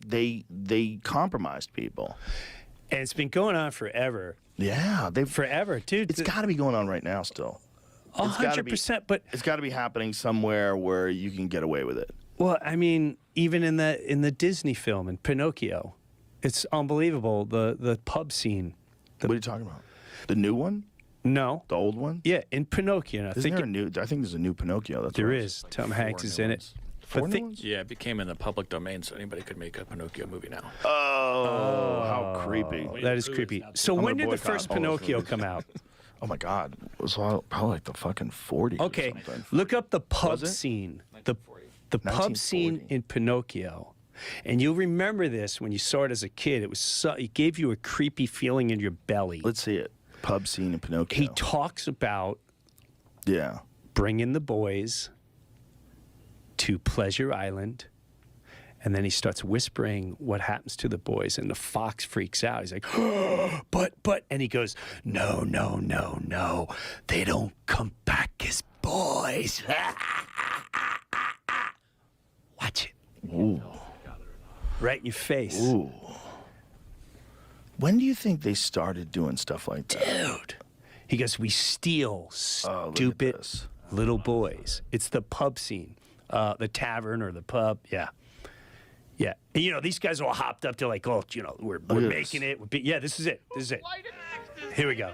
they compromised people. And it's been going on forever. Yeah, Forever, dude. It's got to be going on right now still. 100%, but it's got to be happening somewhere where you can get away with it. well, I mean, even in the Disney film in Pinocchio, it's unbelievable the pub scene. What are you talking about? The new one? No, The old one? yeah, in Pinocchio. I Isn't think there a new? I think there's a new Pinocchio. That's there what is. like Tom 4 Hanks is new in ones. it. 4 But new thi- ones? Yeah, it became in the public domain, so anybody could make a Pinocchio movie now. Oh, how creepy! That is creepy. So I'm when gonna did the boycott first all those Pinocchio movies. come out? Oh my God! It was probably like the fucking 40s. Okay, or something. look up the pub Was it? scene. The pub scene 1940. in Pinocchio. And you'll remember this when you saw it as a kid. It gave you a creepy feeling in your belly. Let's see it. Pub scene in Pinocchio. He talks about Yeah. bringing the boys to Pleasure Island, and then he starts whispering what happens to the boys, and the fox freaks out. He's like, but, and he goes, no, they don't come back as boys. Watch it. Ooh. Right in your face. Ooh. When do you think they started doing stuff like that? Dude. He goes, we steal Oh, look at stupid this. little boys. It's the pub scene, the tavern or the pub. Yeah. Yeah. And, you know, these guys are all hopped up. They're like, oh, you know, we're at making this. it. Yeah, this is it. This is it. Here we go.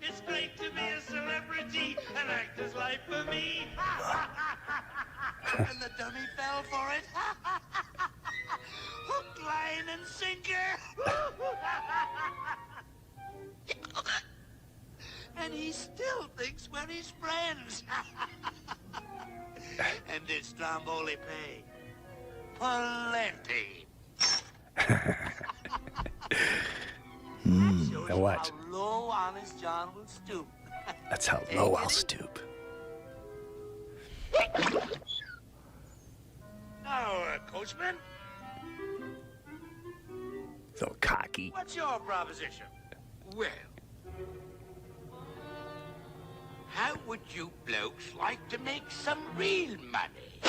It's great to be a celebrity, an actor's life for me. And the dummy fell for it. Hook, line, and sinker. And he still thinks we're his friends. And it's Stromboli pay. Plenty. Now watch. How low Honest John will stoop. That's how low I'll stoop. Now, coachman, So cocky. what's your proposition? Well, how would you blokes like to make some real money?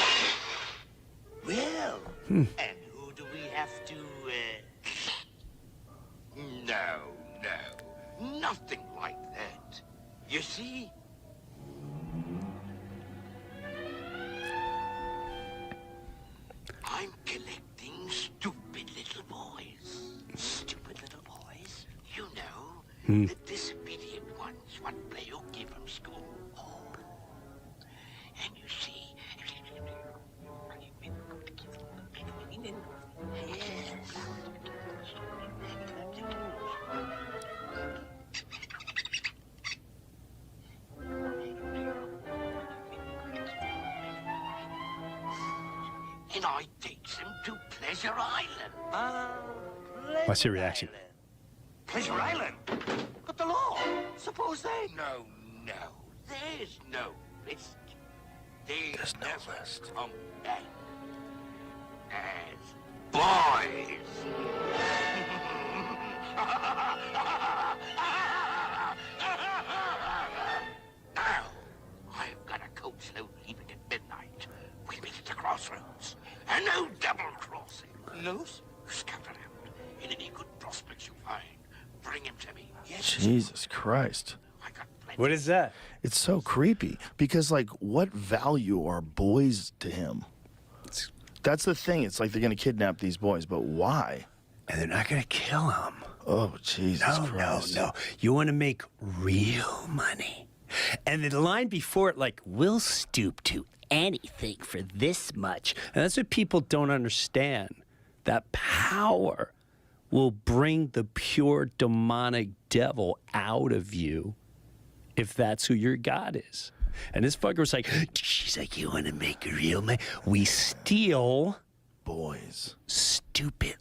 Well, and who do we have to, No, nothing like that. You see, I'm collecting stupid little boys. Stupid little boys? You know, the disobedient ones what Breuer give from school. Oh. And you see... And I takes them to Pleasure Island. What's your reaction? Pleasure Island? But the law. Suppose they... No, there's no risk. There's no never list. come back as boys. Now, I've got a coach load leaving at midnight. We meet at the crossroads. And no double crossing. Loose? Scout around. And any good prospects you find, bring him to me. Yes, Jesus Christ. I got plenty. What is that? It's so creepy because, like, what value are boys to him? That's the thing. It's like they're going to kidnap these boys, but why? And they're not going to kill him. Oh, Jesus Christ. No. You want to make real money. And the line before it, like, we'll stoop to anything for this much. And that's what people don't understand. That power will bring the pure demonic devil out of you if that's who your God is. And this fucker was like, she's like, you want to make real money? We steal Boys. stupid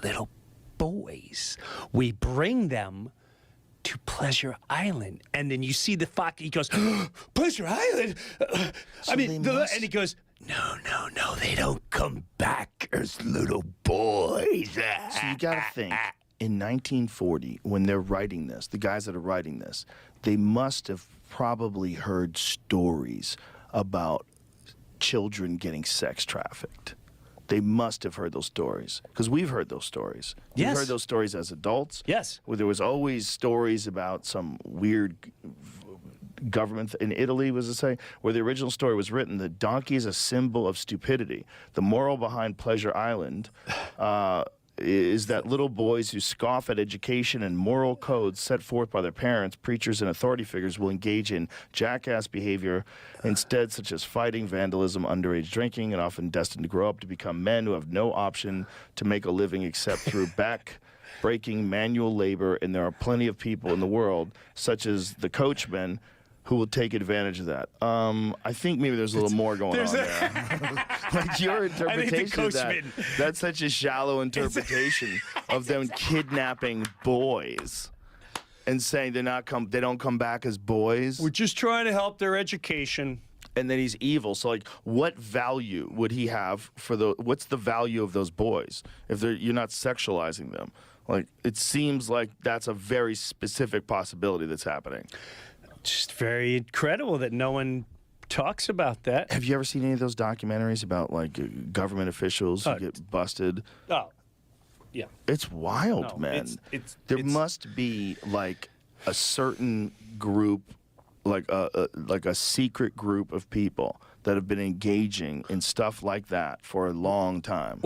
little boys. We bring them to Pleasure Island. And then you see the fuck, he goes, Pleasure Island? So I mean, they must- and he goes, no, they don't come back as little boys. So you got to think, in 1940, when they're writing this, the guys that are writing this, they must have probably heard stories about children getting sex trafficked. They must have heard those stories because we've heard those stories. We've Yes. heard those stories as adults. Yes. Where there was always stories about some weird government in Italy, was it say, where the original story was written, the donkey is a symbol of stupidity. The moral behind Pleasure Island is that little boys who scoff at education and moral codes set forth by their parents, preachers, and authority figures will engage in jackass behavior instead, such as fighting, vandalism, underage drinking, and often destined to grow up to become men who have no option to make a living except through back-breaking manual labor. And there are plenty of people in the world, such as the coachmen, who will take advantage of that. I think maybe there's a little more going on there. Like your interpretation of that, that's such a shallow interpretation of them kidnapping boys and saying they don't come back as boys. We're just trying to help their education. And then he's evil. So like, what value would he have for what's the value of those boys if you're not sexualizing them? Like, it seems like that's a very specific possibility that's happening. Just very incredible that no one talks about that. Have you ever seen any of those documentaries about like government officials who get busted? Oh, yeah. It's wild, No, man. There must be like a certain group, like a secret group of people that have been engaging in stuff like that for a long time.